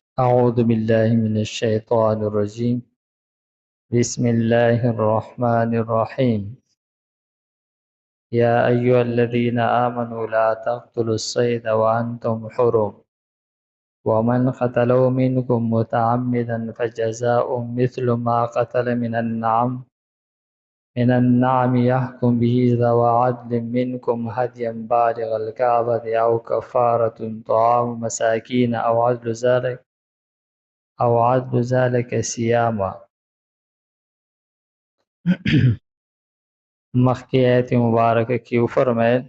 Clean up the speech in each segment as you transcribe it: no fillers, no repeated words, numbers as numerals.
أعوذ بالله من الشيطان الرجيم. بسم الله الرحمن الرحيم. يا أيها الذين آمنوا لا تقتلوا الصيد وأنتم حرم، ومن قتله منكم متعمدا فجزاء مثل ما قتل من النعم يحكم به ذوى عدل منكم هديا بالغ الكعبة أو كفارة طعام مساكين أو عدل ذلك صياما. مخکې آیت مبارکه کې وفرمایل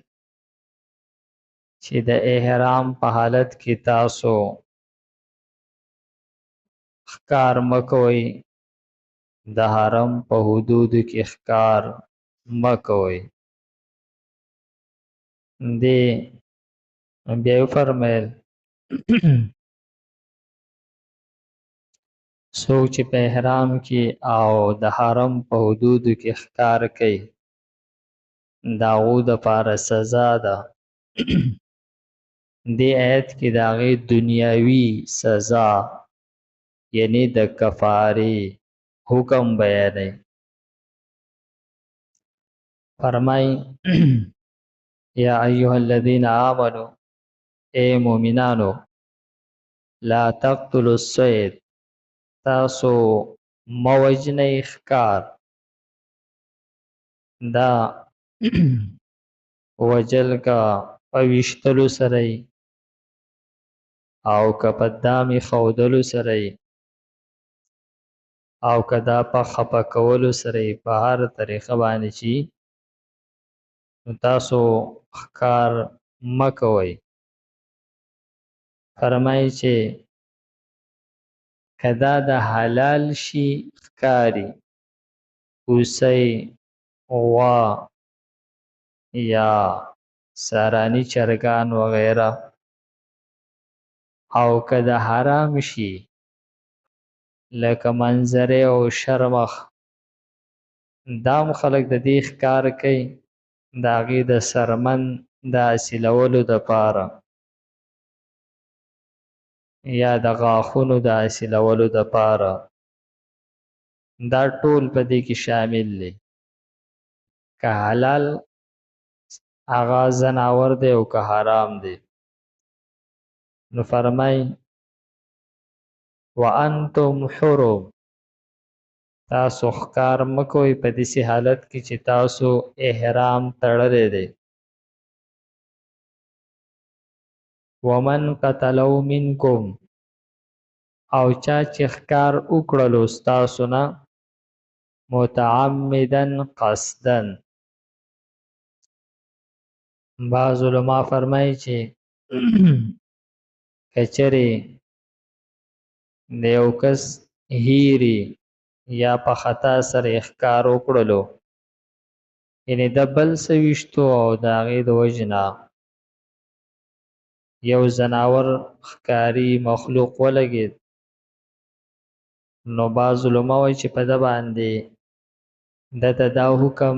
چې د احرام په حالت کې تاسو ښکار مه کوئ، د حرم په حدودو کې ښکار مه کوئ. دې بیا وفرمایل څوک چې په احرام کې او د حرم په حدودو کې ښکار کوي د هغو دپاره سزا ده. دې آیت کې د هغې دنیاوي سزا یعنی د کفارې حکم بیانوي. فرمای یا ایها الذین آمنو، اے مومنانو، لا تقتلوا الصید، تاسو موجنی ښکار. دا وجل کا پویشتلو سره او که په دامې ښودلو سره او که دا په خفه کولو سره په هر طریقه باندې چې نو تاسو ښکار مه کوئ. فرمایي چې که دا د حلال شي ښکاري، اوسۍ، غوا یا ساراني چرګان وغیره، او که د حرام شي لکه منظرې او شرمخ، دام خلک د دې ښکار کوي د هغې د سرمن د حاصلولو دپاره یا د غاښونو د حاصلولو دپاره. دا ټول په دې کې شامل دی، که حلال هغه ځناور دی او که حرام دی. نو فرمای وانتم حرم، تاسو ښکار مه کوئ په داسې حالت کې چې تاسو احرام تړلی دی. ومن قتلو منکم، او چا چې ښکار وکړلو ستاسو نه متعمدن قصدن. بعض علما فرمایي چې که چېرې د یو کس هیري یا په خطا سره یې ښکار وکړلو، یعنې د بل څه ویشتو او د هغې د وجې نه یو ځناور ښکاري مخلوق ولګېد، نو بعض علما وایي چې په ده باندې دته دا حکم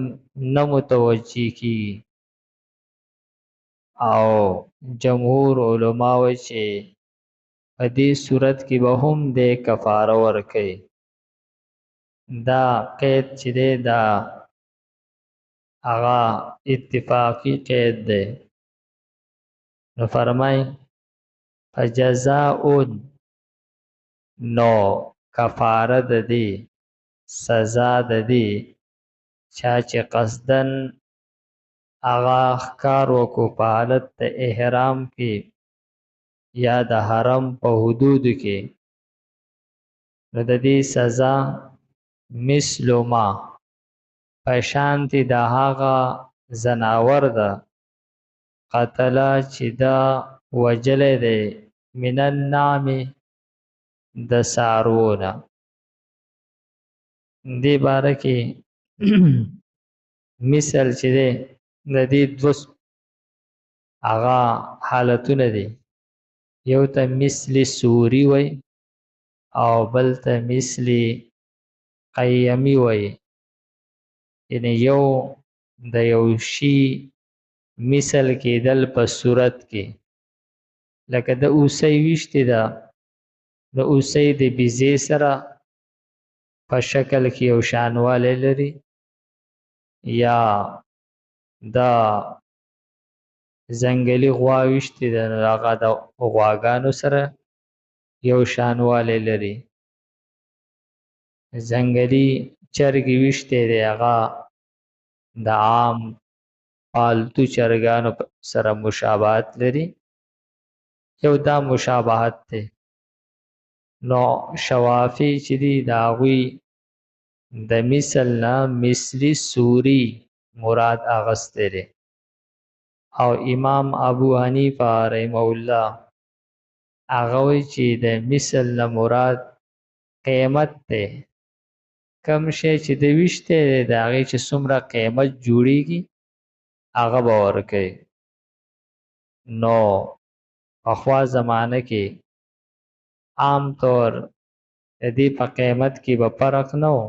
نه متوجه کیږي، او جمهور علما وایي چې په دې صورت کې به هم د کفاره ورکوي. دا قید چې دی دا هغه اتفاقی قید دی. نو فرمای فجزاء، نو کفاره د دې، سزا د دې چا چې قصدن هغه ښکار وکړو په حالت د احرام کې یا د حرم په حدودو کې، نو د دې سزا مثل ما، په شانتې د هغه ځناور ده قتله چې دا وجلی دی من النعم د څاروو نه. دې باره کې مثل چې دی د دې دوه هغه حالتونه دي، یو ته مثل سوری وی او بل ته مثل قیمی وی، یعنی یو د یو شي مثل کېدل په صورت کې، لکه د اوسۍ ویشتې ده د اوسې د بیزې سره په شکل کې یو شانواله لري یا دا ځنګلي غوا وشتي د هغه د غواګانو سره یو شانواله لري ځنګلي چرګي وشتي دی هغه د عام پالتو چرګانو سره مشابهت لري یو دا مشابهت دی نو شوافی چې دی دا غوي د مثل نه مثلی سوری مراد اغسته دی او امام ابو حنیفه رحمه الله هغه وی چې د مثل نه مراد قیمت دی کم شی چې د وشته د هغه چې څومره قیمت جوړیږي هغه به ورکوي نو پخوا زمانه کې عام طور د دې په قیمت کې به فرق نه و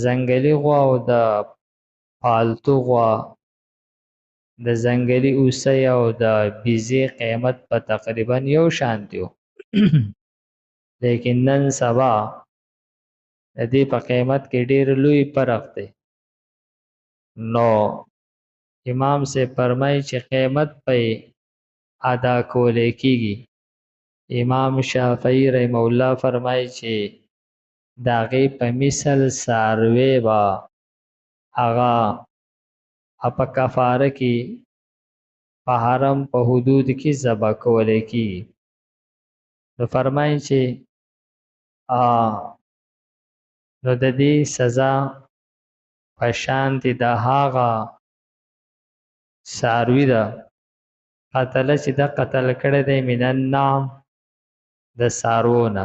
ځنګلي غوا او د پالتو غوا د ځنګلي اوسۍ او د بیزې قیمت په تقریبا یو شان دی لیکن نن سبا د دې په قیمت کې ډېر لوی فرق دی نو امام سے فرمایي چې قیمت په ادا کولې کېږي امام شافعي رحم الله فرمایي چې داغه په مثل ساروي با هغه په کفاره کې په حرم په حدود کې ذبح کولې کېږي نو فرمایي چې نو د دې سزا په شان دي د هغه ساروي ده قتل چې د قتل کړه د مینن نام د سارونه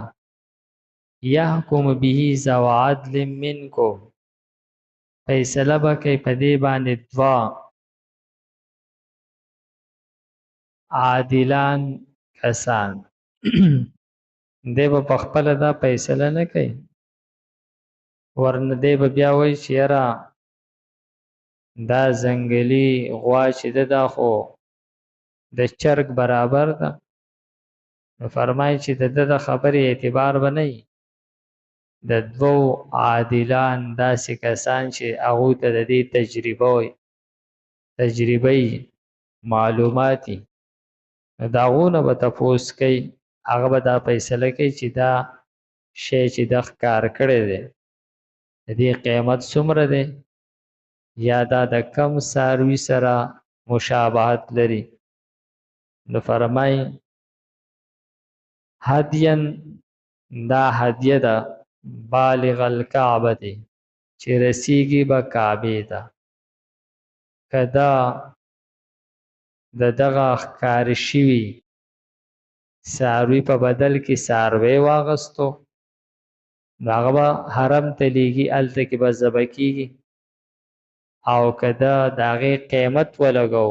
یحکم به ذو عدل منکم فیصله به کوي په دې باندې دوا عادلان کسان دی به خپل دا فیصله نه کوي ورنه دی به بیا وایي چې یاره دا ځنګلي غوا چې ده خو د چرګ برابر ده نو فرمایي چې د خبرې اعتبار به نه وي د دوو عادلان داسې کسان چې هغوی ته د دې تجربه معلوماتي د هغو نه به تپوس کوي هغه به دا فیصله کوي چې دا شی چې د ښکار کړی دی د دې قیمت څومره دی یا دا د کم څاروي سره مشابهت لري نو فرمایي هدین دا هدیه ده بالغ الکعبه دی چې رسیږي به کعبې ته که دا د دغه ښکار شوي څاروي په بدل کې څاروی واغستو نو هغه به حرم ته لیږي هلته کې به ذبح کېږي او که دا د هغې قیمت ولګو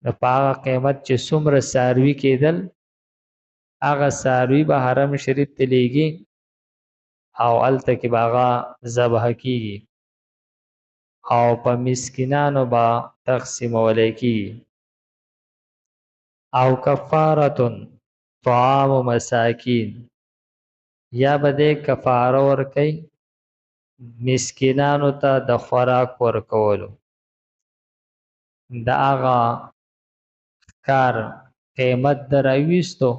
نو په هغه قیمت چې څومره څاروي کېدل هغه څاروي به حرم شریف ته لیږي او هلته کې به هغه ذبح کېږي او په مسکینانو به تقسیمولی کېږي او کفارتن طعام مساکین یا به دې کفاره ورکوي مسکینانو ته د خوراک ورکولو د هغه ښکار قیمت در راویستو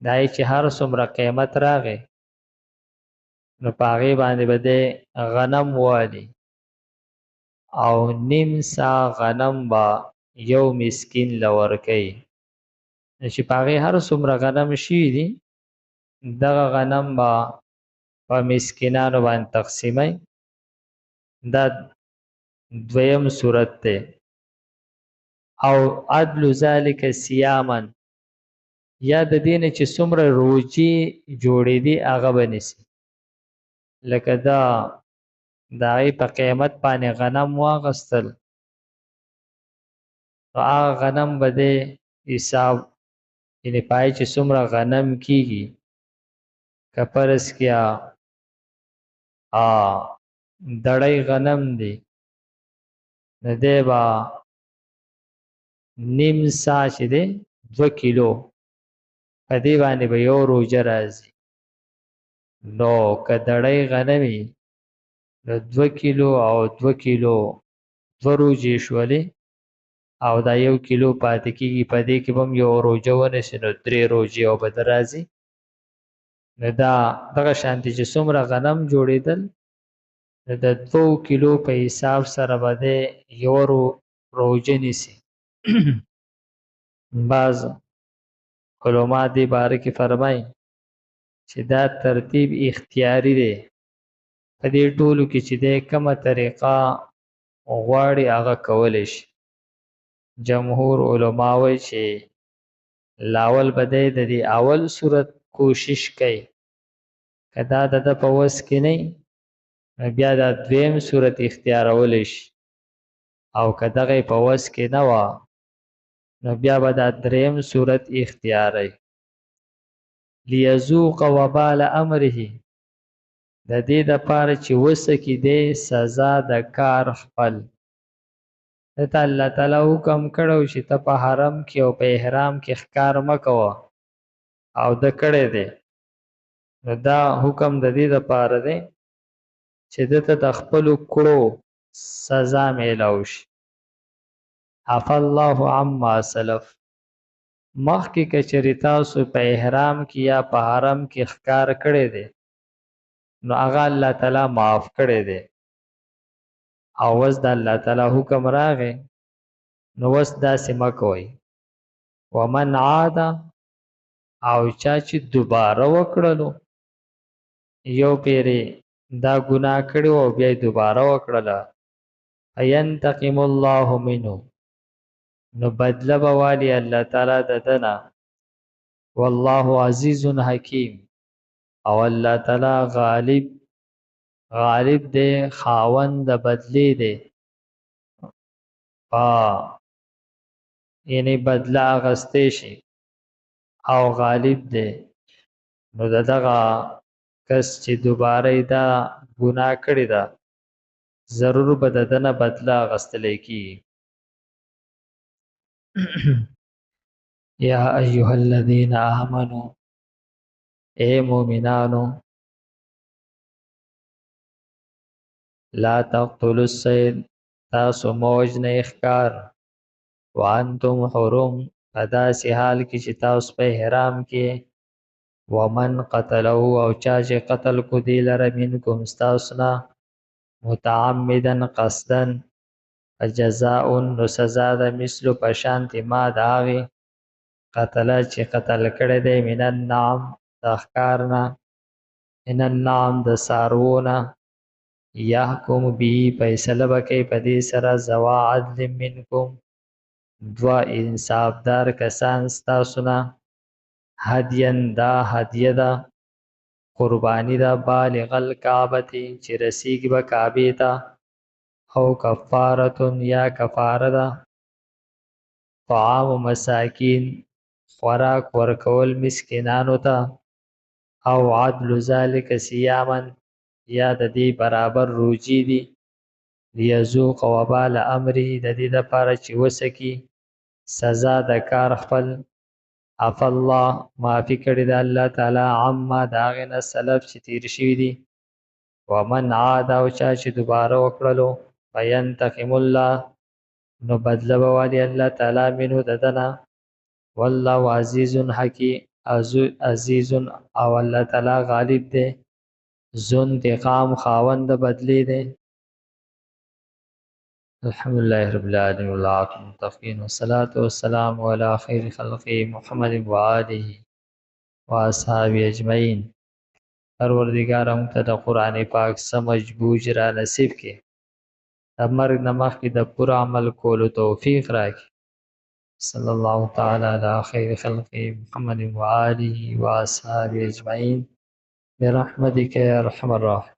دای چې هر څومره قیمت راغی نو په هغې باندې به دی غنم والي او نیم سا غنم به یو مسکین له ورکوي چې په هغې هر څومره غنم شوي دي دغه غنم به په مسکینانو باندې تقسیموي دا دویم صورت دی او عدل ذلک صیاما یا د دې نه چې څومره روجې جوړېدي هغه به نیسي لکه دا د هغې په قیمت باندې غنم واغستل نو هغه غنم به دی حساب یعنې په هغې چې څومره غنم کېږي که فرض کړه دړی غنم دی نو دی به نیم سا چې دی 2 کیلو په دې باندې به یو روژه راځي. نو که دړۍ غنمي نو 2 کیلو او 2 کیلو 2 روژې شولې او دا 1 کیلو پاتې کېږي، په دې کې به هم یو روژه ونیسي نو 3 روژې او به د راځي. نو دغه شانتي چې څومره غنم جوړېدل نو د 2 کیلو په حساب سره به دی یو روژه نیسي. بعض علما دې باره کې فرمایي چې دا ترتیب اختیاري دی، په دې ټولو کې چې دی کومه طریقه غواړي هغه کولی شي. جمهور علما وایي چې لاول به دی د دې اول صورت کوشش کوي، که دا د ده په وس کې نه نو بیا دا دویم صورت اختیارولی شي، او که دغه په وس کې نه وه نو بیا به دا دریم صورت اختیاروي. لیذوق وبال امره، د دې دپاره چې وسکي دی سزا د کار خپل. دته الله تعالی حکم کړی چې ته په حرم کې او په احرام کې ښکار مه کوه او ده کړی دی، نو دا حکم د دې دپاره دی چې دته د خپلو کړو سزا میلاو شي. عفا الله عما سلف، مخکې که چېرې تاسو په احرام کې یا په حرم کې ښکار کړی دی نو هغه الله تعالی معاف کړی دی، او اوس د الله تعالی حکم راغی نو اوس داسې مه کوئ. ومن عاد، او چا چې دوباره وکړلو، یو پیرې دا ګناه کړی او بیا یې دوباره وکړله، فینتقم الله منه، نو بدله به والي الله تعالی د ده نه. والله عزیز حکیم، او الله تعالی غالب دی، خاوند د بدلې دی، یعنی بدله اخیستی شي او غالب دی. نو د دغه کس چې دوباره دا ګناه کړې ده ضرور به د ده نه بدله اخیستلی کېږي. یا ایها الذین آمنو، اے مومنانو، لا تقتلوا الصید، تاسو مه وژنئ ښکار، وانتم حرم، په داسې حال کې چې تاسو په احرام کې. ومن قتله، او چا چې قتل کو دی لره منکم ستاسو نه، متعمدا قصدا، فجزاء، نو سزا ده مثلو په شانتې ما د هغې قتله چې قتل کړی دی، من النعم، د ښکار نه، من النعم، د څاروو نه. یحکم به، فیصله به کوي په دې سره، ذوا عدل منکم، 2 انصافدار کسان ستاسو نه. هدین، دا هدیه ده، قربانی ده، بالغ الکعبة، چې رسیږي به کعبې ته. او کفارتون، یا کفاره ده، طعام مساکین، خوراک ورکول مسکینانو ته. او عدل ذلک صیاما، یا د دې برابر روجی دي. لیذوق وبال امره، د دې دپاره چې وسکي سزا د کار خپل. عفا الله، معافي کړې ده الله تعالی، عما د هغې نه سلف چې تیر شوي دي. ومن عاد، او چا چې دوباره وکړلو، فینتقم الله، نو بدله به والي الله تعالی منو د ده نه. والله عزیز حکیم، عزیز، او الله تعالی غالب دی، ذو انتقام، خاوند د بدلې دی. الحمدلله رب العالمین والعاقبة للمتقین، والصلاة والسلام علی خیر خلقه محمد وآله واصحابه اجمعین. پروردگار موږ ته د قرآن پاک سمجھ بوجھ را نصیب کړي، د مرګ نه مخکې د پوره عمل کولو توفیق راکړي. صلی الله تعالی علی خیر خلقه محمد وآله واصحابه اجمعین برحمتک یا ارحم الراحمین.